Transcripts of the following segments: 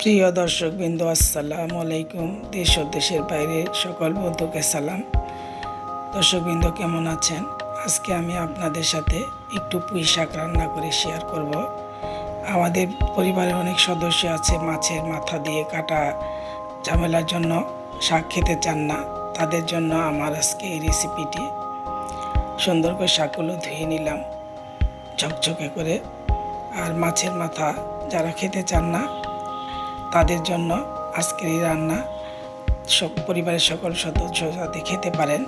প্রিয় দর্শকবৃন্দ, আসসালামু আলাইকুম। দেশ ও দেশের বাইরে সকল বন্ধুকে সালাম। দর্শকবৃন্দ, কেমন আছেন? আজকে আমি আপনাদের সাথে একটু পুঁই শাক রান্না করে শেয়ার করব। আমাদের পরিবারের অনেক সদস্য আছে মাছের মাথা দিয়ে কাটা ঝামেলার জন্য শাক খেতে চান না। তাদের জন্য আমার আজকে এই রেসিপিটি। সুন্দর করে শাকগুলো ধুয়ে নিলাম ঝকঝকে করে। আর মাছের মাথা যারা খেতে চান না তাদের জন্য আজকের এই রান্না সব পরিবারের সকল সদস্য যাতে খেতে পারেন।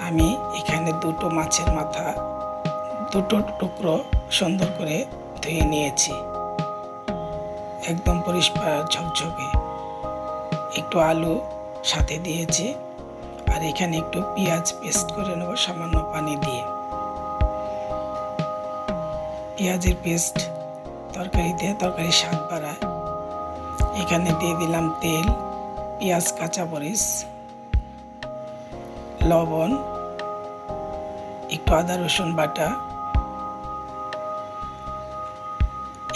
আমি এখানে দুটো মাছের মাথা দুটো টুকরো সুন্দর করে ধুয়ে নিয়েছি, একদম পরিষ্কার ঝকঝকে। একটু আলু সাথে দিয়েছি, আর এখানে একটু পেঁয়াজ পেস্ট করে নেব সামান্য পানি দিয়ে। পেঁয়াজের পেস্ট তরকারির স্বাদ বাড়ায়। এখানে দিয়ে দিলাম তেল, পেঁয়াজ, কাঁচামরিচ, লবণ, একটু আদা রসুন বাটা,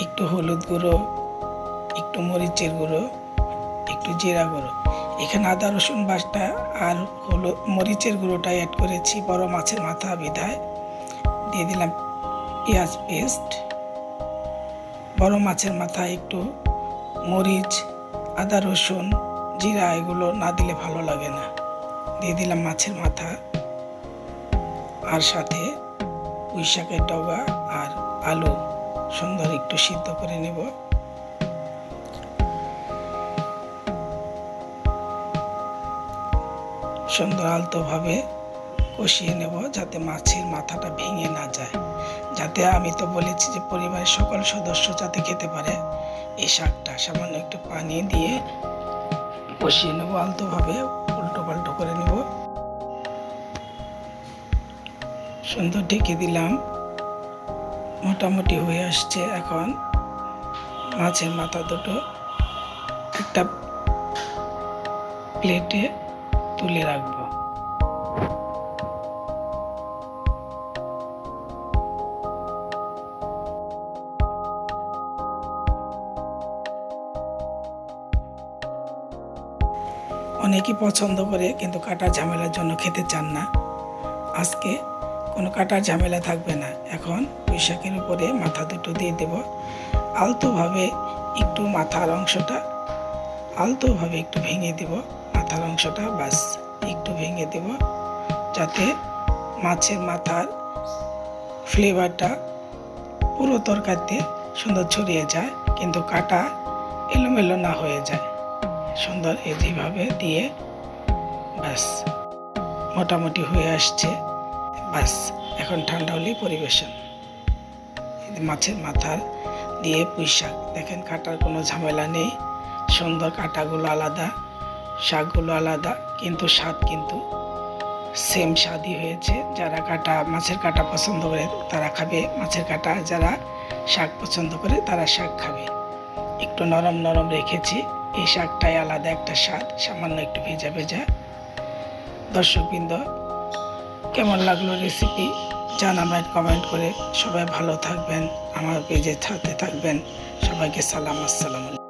একটু হলুদ গুঁড়ো, একটু মরিচের গুঁড়ো, একটু জিরা গুঁড়ো। এখানে আদা রসুন বাটা আর মরিচের গুঁড়োটা অ্যাড করেছি বড় মাছের মাথা বিধায়। দিয়ে দিলাম পেঁয়াজ পেস্ট। বড় মাছের মাথা একটু মরিচ, আদা রসুন, জিরা এগুলো না দিলে ভালো লাগে না। দিয়ে দিলাম মাছের মাথা, আর সাথে পুঁই শাকের ডগা আর আলু সুন্দর একটু সিদ্ধ করে নেব। সুন্দর আলতোভাবে কষিয়ে নেব যাতে মাছের মাথাটা ভেঙে না যায়। যাতে আমি তো বলেছি যে পরিবারের সকল সদস্য যাতে খেতে পারে, এই শাকটা সামান্য একটু পানি দিয়ে কষিয়ে নেব আলতোভাবে, উল্টো পাল্টো করে নেব। সুন্দর ঢেকে দিলাম, মোটামুটি হয়ে আসছে। এখন মাছের মাথা দুটো একটা প্লেটে তুলে রাখবো। অনেকেই পছন্দ করে কিন্তু কাটার ঝামেলার জন্য খেতে চান না। আজকে কোনো কাটার ঝামেলা থাকবে না। এখন পুঁই শাকের উপরে মাথা দুটো দিয়ে দেব। আলতোভাবে একটু মাথার অংশটা একটু ভেঙে দেব। মাথার অংশটা বাস একটু ভেঙে দেব, যাতে মাছের মাথার ফ্লেভারটা পুরো তরকারিতে সুন্দর ছড়িয়ে যায়, কিন্তু কাটা এলোমেলো না হয়ে যায়। সুন্দর এইভাবে দিয়ে ব্যাস মোটামুটি হয়ে আসছে। ব্যাস এখন ঠান্ডা হলেই পরিবেশন। মাছের মাথার দিয়ে পুঁই শাক, দেখেন কাটার কোনো ঝামেলা নেই। সুন্দর কাটাগুলো আলাদা, শাকগুলো আলাদা, কিন্তু স্বাদ কিন্তু সেম স্বাদই হয়েছে। যারা মাছের কাটা পছন্দ করে তারা খাবে মাছের কাটা, যারা শাক পছন্দ করে তারা শাক খাবে। একটু নরম নরম রেখেছি। এই শাকটাই আলাদা একটা স্বাদ, সামান্য একটু ভেজা ভেজা। দর্শকবৃন্দ, কেমন লাগলো রেসিপি জানাবেন কমেন্ট করে। সবাই ভালো থাকবেন, আমার পেজের সাথে থাকবেন। সবাইকে সালাম, আসসালামু আলাইকুম।